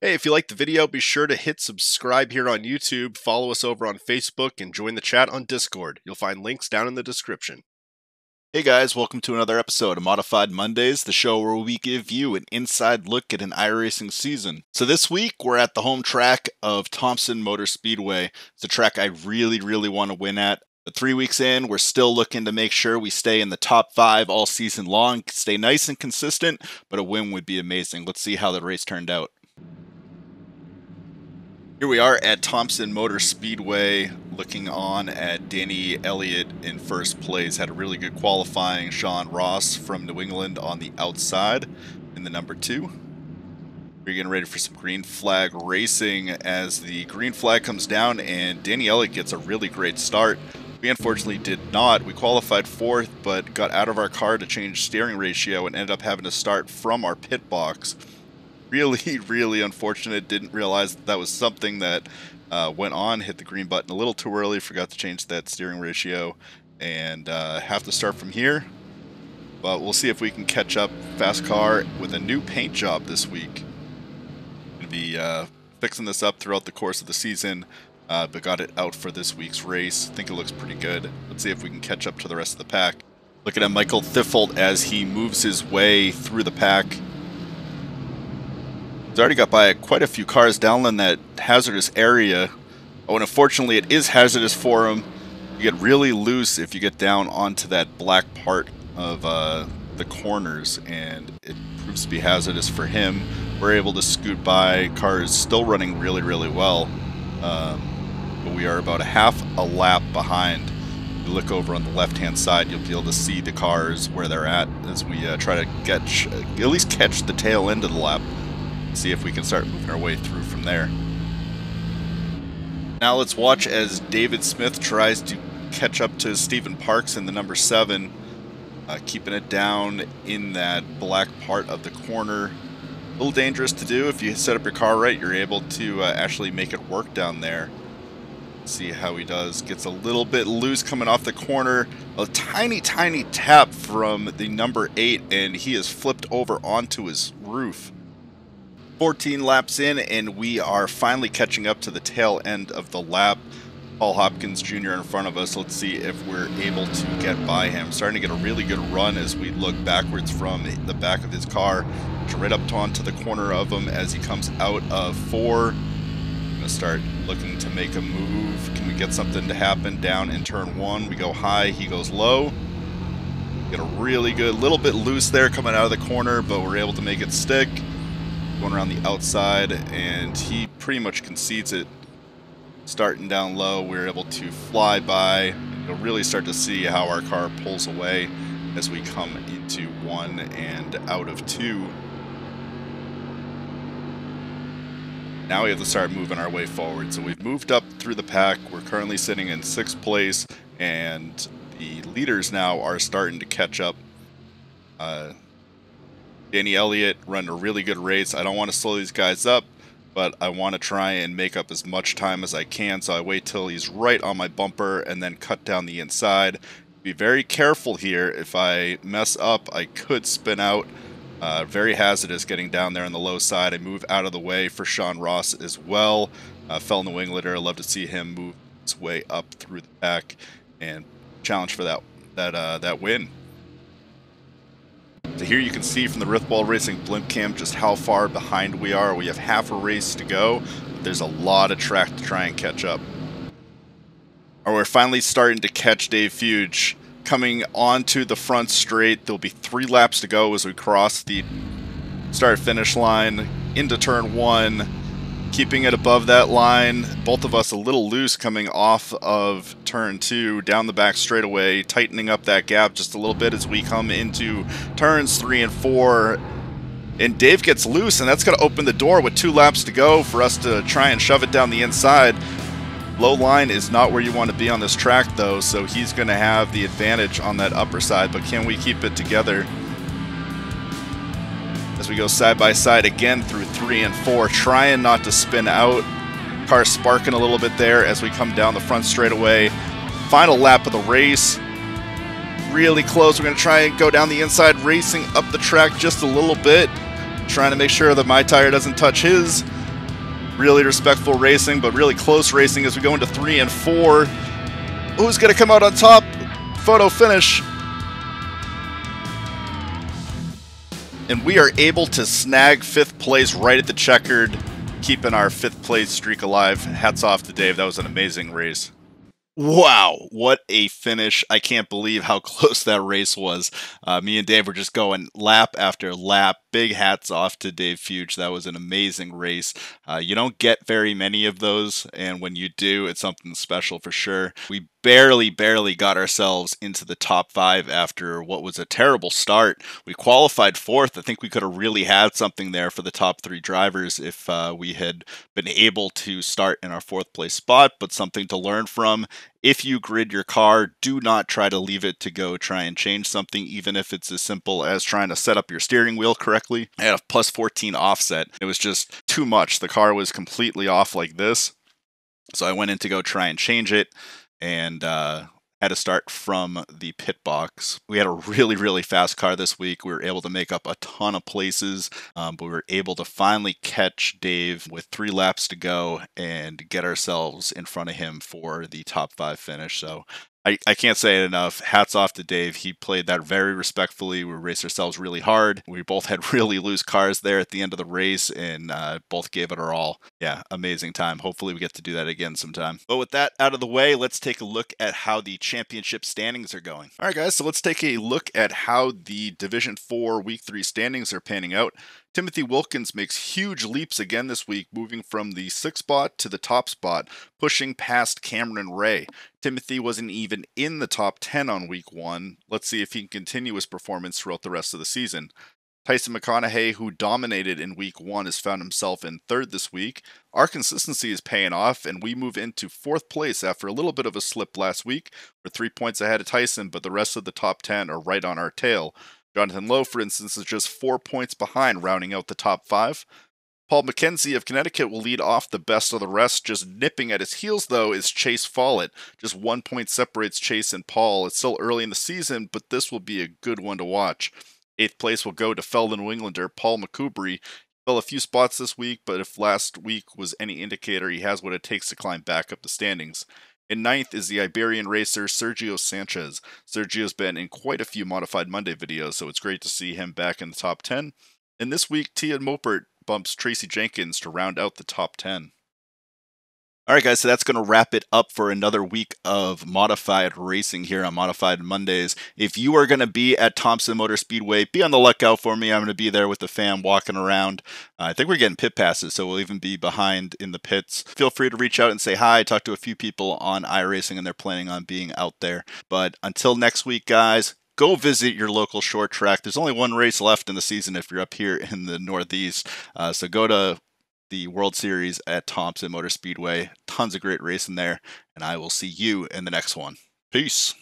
Hey, if you liked the video, be sure to hit subscribe here on YouTube, follow us over on Facebook, and join the chat on Discord. You'll find links down in the description. Hey guys, welcome to another episode of Modified Mondays, the show where we give you an inside look at an iRacing season. So this week, we're at the home track of Thompson Motor Speedway. It's a track I really want to win at. But 3 weeks in, we're still looking to make sure we stay in the top 5 all season long, stay nice and consistent, but a win would be amazing. Let's see how the race turned out. Here we are at Thompson Motor Speedway, looking on at Danny Elliott in first place. Had a really good qualifying. Sean Ross from New England on the outside in the number 2. We're getting ready for some green flag racing as the green flag comes down and Danny Elliott gets a really great start. We unfortunately did not. We qualified 4th, but got out of our car to change steering ratio and ended up having to start from our pit box. Really unfortunate. Didn't realize that was something that went on. Hit the green button a little too early. Forgot to change that steering ratio and have to start from here. But we'll see if we can catch up. Fast car with a new paint job this week. Gonna be fixing this up throughout the course of the season, but got it out for this week's race. Think it looks pretty good. Let's see if we can catch up to the rest of the pack. Looking at Michael Thiffold as he moves his way through the pack. He's already got by quite a few cars down in that hazardous area. Oh, and unfortunately it is hazardous for him. You get really loose if you get down onto that black part of the corners, and it proves to be hazardous for him. We're able to scoot by. Cars still running really well, but we are about a half a lap behind. You look over on the left-hand side, you'll be able to see the cars where they're at as we try to at least catch the tail end of the lap. See if we can start moving our way through from there. Now let's watch as David Smith tries to catch up to Stephen Parks in the number 7, keeping it down in that black part of the corner. A little dangerous to do. If you set up your car right, you're able to actually make it work down there. See how he does. Gets a little bit loose coming off the corner. A tiny tap from the number 8, and he is flipped over onto his roof. 14 laps in, and we are finally catching up to the tail end of the lap. Paul Hopkins Jr. in front of us. Let's see if we're able to get by him. Starting to get a really good run as we look backwards from the back of his car, right up onto the corner of him as he comes out of 4. I'm going to start looking to make a move. Can we get something to happen down in turn 1? We go high, he goes low. Get a really good, little bit loose there coming out of the corner, but we're able to make it stick. Going around the outside, and he pretty much concedes it. Starting down low, we're able to fly by. You'll really start to see how our car pulls away as we come into 1 and out of 2. Now we have to start moving our way forward. So we've moved up through the pack. We're currently sitting in 6th place, and the leaders now are starting to catch up. Danny Elliott run a really good race. I don't want to slow these guys up, but I want to try and make up as much time as I can, so I wait till he's right on my bumper and then cut down the inside. Be very careful here. If I mess up, I could spin out. Very hazardous getting down there on the low side. I move out of the way for Sean Ross as well. Fellow New Englander. I'd love to see him move his way up through the pack and challenge for that win. So here you can see from the Rithball Racing blimp cam just how far behind we are. We have half a race to go, but there's a lot of track to try and catch up. We're finally starting to catch Dave Fuge. Coming onto the front straight, there'll be 3 laps to go as we cross the start-finish line into turn 1. Keeping it above that line, both of us a little loose coming off of turn 2, down the back straightaway, tightening up that gap just a little bit as we come into turns 3 and 4. And Dave gets loose, and that's going to open the door with 2 laps to go for us to try and shove it down the inside. Low line is not where you want to be on this track, though, so he's going to have the advantage on that upper side, but can we keep it together? As we go side by side again through 3 and 4, trying not to spin out. Car sparking a little bit there as we come down the front straightaway. Final lap of the race. Really close. We're going to try and go down the inside, racing up the track just a little bit. Trying to make sure that my tire doesn't touch his. Really respectful racing, but really close racing as we go into 3 and 4. Who's going to come out on top? Photo finish. And we are able to snag 5th place right at the checkered, keeping our 5th place streak alive. Hats off to Dave. That was an amazing race. Wow, what a finish. I can't believe how close that race was. Me and Dave were just going lap after lap. Big hats off to Dave Fuge. That was an amazing race. You don't get very many of those, and when you do, it's something special for sure. We barely got ourselves into the top 5 after what was a terrible start. We qualified 4th. I think we could have really had something there for the top 3 drivers if we had been able to start in our 4th place spot, but something to learn from. If you grid your car, do not try to leave it to go try and change something, even if it's as simple as trying to set up your steering wheel correctly. I had a plus 14 offset. It was just too much. The car was completely off like this. So I went in to go try and change it, and had to start from the pit box. We had a really fast car this week. We were able to make up a ton of places, but we were able to finally catch Dave with 3 laps to go and get ourselves in front of him for the top 5 finish. So I can't say it enough. Hats off to Dave. He played that very respectfully. We raced ourselves really hard. We both had really loose cars there at the end of the race, and both gave it our all. Yeah, amazing time. Hopefully we get to do that again sometime. But with that out of the way, let's take a look at how the championship standings are going. All right, guys, so let's take a look at how the Division 4 Week 3 standings are panning out. Timothy Wilkins makes huge leaps again this week, moving from the 6th spot to the top spot, pushing past Cameron Ray. Timothy wasn't even in the top 10 on week 1. Let's see if he can continue his performance throughout the rest of the season. Tyson McConaughey, who dominated in week 1, has found himself in 3rd this week. Our consistency is paying off, and we move into 4th place after a little bit of a slip last week. We're 3 points ahead of Tyson, but the rest of the top 10 are right on our tail. Jonathan Lowe, for instance, is just 4 points behind, rounding out the top 5. Paul McKenzie of Connecticut will lead off the best of the rest. Just nipping at his heels, though, is Chase Follett. Just 1 point separates Chase and Paul. It's still early in the season, but this will be a good one to watch. 8th place will go to fellow New Englander Paul McCoubry. Fell a few spots this week, but if last week was any indicator, he has what it takes to climb back up the standings. In 9th is the Iberian racer Sergio Sanchez. Sergio's been in quite a few Modified Monday videos, so it's great to see him back in the top 10. And this week, Tia Mopert bumps Tracy Jenkins to round out the top 10. Alright guys, so that's going to wrap it up for another week of modified racing here on Modified Mondays. If you are going to be at Thompson Motor Speedway, be on the lookout for me. I'm going to be there with the fam walking around. I think we're getting pit passes, so we'll even be behind in the pits. Feel free to reach out and say hi. Talk to a few people on iRacing, and they're planning on being out there. But until next week, guys, go visit your local short track. There's only 1 race left in the season if you're up here in the Northeast. So go to the World Series at Thompson Motor Speedway. Tons of great racing there, and I will see you in the next one. Peace.